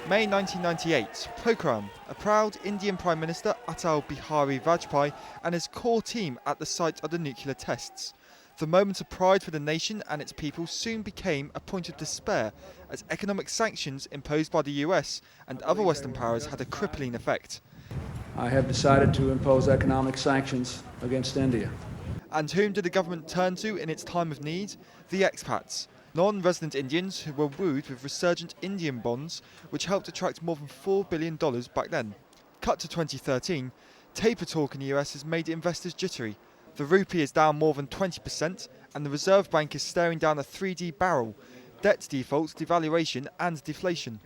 May 1998, Pokhran, a proud Indian Prime Minister Atal Bihari Vajpayee and his core team at the site of the nuclear tests. The moment of pride for the nation and its people soon became a point of despair as economic sanctions imposed by the US and other Western powers had a crippling effect. I have decided to impose economic sanctions against India. And whom did the government turn to in its time of need? The expats. Non-resident Indians who were wooed with resurgent Indian bonds, which helped attract more than $4 billion back then. Cut to 2013, taper talk in the US has made investors jittery. The rupee is down more than 20%, and the Reserve Bank is staring down a 3D barrel: debt default, devaluation and deflation.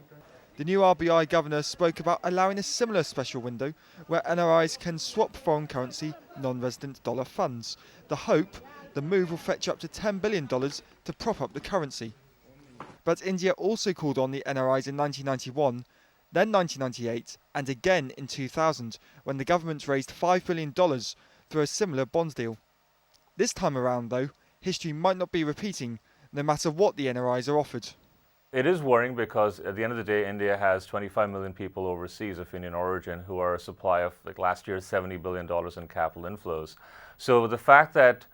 The new RBI governor spoke about allowing a similar special window where NRIs can swap foreign currency non-resident dollar funds. The hope, the move will fetch up to $10 billion to prop up the currency. But India also called on the NRIs in 1991, then 1998 and again in 2000 when the government raised $5 billion through a similar bond deal. This time around though, history might not be repeating no matter what the NRIs are offered. It is worrying because at the end of the day, India has 25 million people overseas of Indian origin who are a supply of, like last year, $70 billion in capital inflows. So the fact that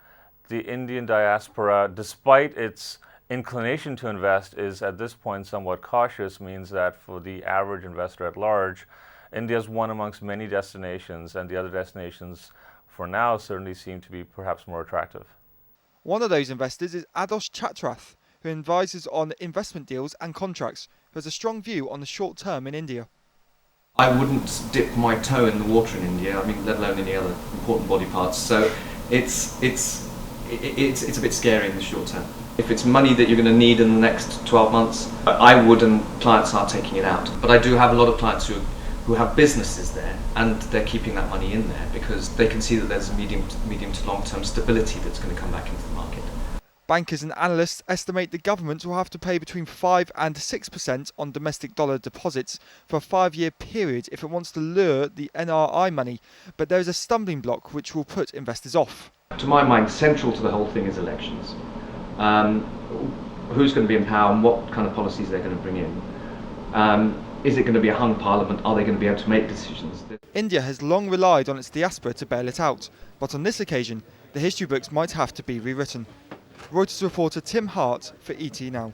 the Indian diaspora, despite its inclination to invest, is at this point somewhat cautious means that for the average investor at large, India is one amongst many destinations, and the other destinations for now certainly seem to be perhaps more attractive. One of those investors is Adosh Chatrath, who advises on investment deals and contracts, who has a strong view on the short term in India. I wouldn't dip my toe in the water in India, I mean, let alone any other important body parts. So it's a bit scary in the short term. If it's money that you're going to need in the next 12 months, I would, and clients are taking it out. But I do have a lot of clients who have businesses there, and they're keeping that money in there because they can see that there's a medium to long-term stability that's going to come back into the market. Bankers and analysts estimate the government will have to pay between 5 and 6% on domestic dollar deposits for a 5-year period if it wants to lure the NRI money, but there is a stumbling block which will put investors off. To my mind, central to the whole thing is elections. Who's going to be in power and what kind of policies they're going to bring in. Is it going to be a hung parliament? Are they going to be able to make decisions? India has long relied on its diaspora to bail it out, but on this occasion, the history books might have to be rewritten. Reuters reporter Tim Hart for ET Now.